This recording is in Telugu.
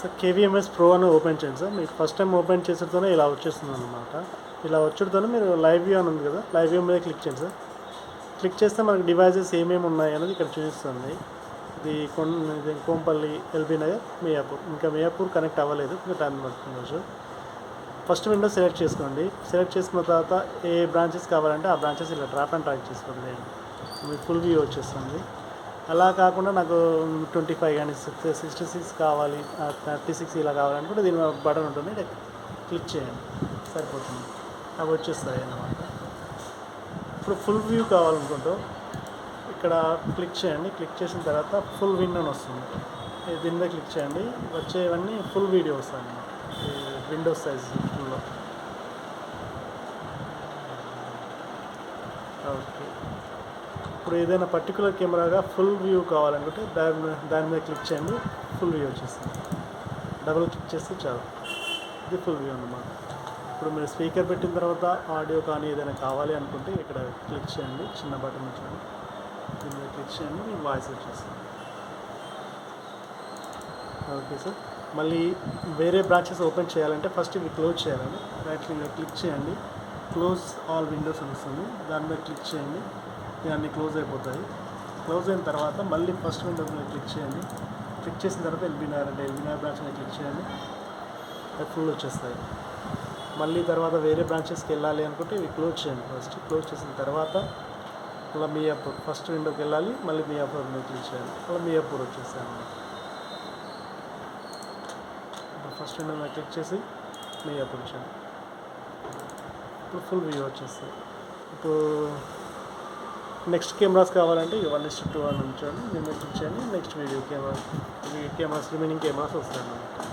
సార్ కేవీఎంఎస్ ప్రో అని ఓపెన్ చేయండి సార్. మీకు ఫస్ట్ టైం ఓపెన్ చేసేటతోనే ఇలా వచ్చేస్తుంది అనమాట. ఇలా వచ్చేటతోనే మీరు లైవ్ వ్యూ అని ఉంది కదా, లైవ్ వ్యూ మీద క్లిక్ చేయండి సార్. క్లిక్ చేస్తే మనకి డివైజెస్ ఏమేమి ఉన్నాయి అనేది ఇక్కడ చూపిస్తుంది. ఇది కోంపల్లి, ఎల్బీ నగర్, మియాపూర్. ఇంకా మియాపూర్ కనెక్ట్ అవ్వలేదు, ఇంకా టైం పడుతుంది సార్. ఫస్ట్ విండో సెలెక్ట్ చేసుకోండి. సెలెక్ట్ చేసుకున్న తర్వాత ఏ బ్రాంచెస్ కావాలంటే ఆ బ్రాంచెస్ ఇలా డ్రాప్ అండ్ ట్రాక్ చేసుకోండి. మీకు ఫుల్ వ్యూ వచ్చేస్తుంది. అలా కాకుండా నాకు 25 కానీ 66 కావాలి, 36 ఇలా కావాలనుకుంటే దీని బటన్ ఉంటుంది, క్లిక్ చేయండి, సరిపోతుంది. అవి వచ్చేస్తాయి అన్నమాట. ఇప్పుడు ఫుల్ వ్యూ కావాలనుకుంటూ ఇక్కడ క్లిక్ చేయండి. క్లిక్ చేసిన తర్వాత ఫుల్ విండో అని వస్తుంది. దీని మీద క్లిక్ చేయండి. వచ్చేవన్నీ ఫుల్ వీడియో వస్తాయి అన్నమాట. Windows size ఫుల్లో. ఓకే, ఇప్పుడు ఏదైనా పర్టికులర్ కెమెరాగా ఫుల్ వ్యూ కావాలనుకుంటే దాని మీద క్లిక్ చేయండి, ఫుల్ వ్యూ వచ్చేస్తుంది. డబుల్ క్లిక్ చేస్తే చాలు, ఇది ఫుల్ వ్యూ అన్నమాట. ఇప్పుడు మీరు స్పీకర్ పెట్టిన తర్వాత ఆడియో కానీ ఏదైనా కావాలి అనుకుంటే ఇక్కడ క్లిక్ చేయండి, చిన్న బటన్ వచ్చింది, దీని మీద క్లిక్ చేయండి, మీ వాయిస్ వచ్చేస్తుంది. Okay sir. మళ్ళీ వేరే బ్రాంచెస్ ఓపెన్ చేయాలంటే ఫస్ట్ ఇవి క్లోజ్ చేయాలని రైట్ క్లిక్ చేయండి, క్లోజ్ ఆల్ విండోస్ అని వస్తుంది, దాని మీద క్లిక్ చేయండి, ఇవన్నీ క్లోజ్ అయిపోతాయి. క్లోజ్ అయిన తర్వాత మళ్ళీ ఫస్ట్ విండో మీద క్లిక్ చేయండి. క్లిక్ చేసిన తర్వాత ఎల్బీ నగర్ బ్రాంచ్ మీద క్లిక్ చేయండి, అది ఫుల్ వచ్చేస్తాయి. మళ్ళీ తర్వాత వేరే బ్రాంచెస్కి వెళ్ళాలి అనుకుంటే ఇవి క్లోజ్ చేయండి. ఫస్ట్ క్లోజ్ చేసిన తర్వాత మళ్ళీ మియాపూర్ ఫస్ట్ విండోకి వెళ్ళాలి, మళ్ళీ మియాపూర్ మీద క్లిక్ చేయాలి, మళ్ళీ మియాపూర్ వచ్చేస్తాయి అన్నమాట. ఫస్ట్ విండో మీద క్లిక్ చేసి మియాపూర్ వచ్చాను. ఇప్పుడు ఫుల్ వ్యూ వచ్చేస్తాయి. ఇప్పుడు నెక్స్ట్ కెమెరాస్ కావాలంటే 1:2 అని ఉంచండి, నేను క్లిక్ చేయండి, next video cameras remaining cameras వస్తాయి అన్నమాట.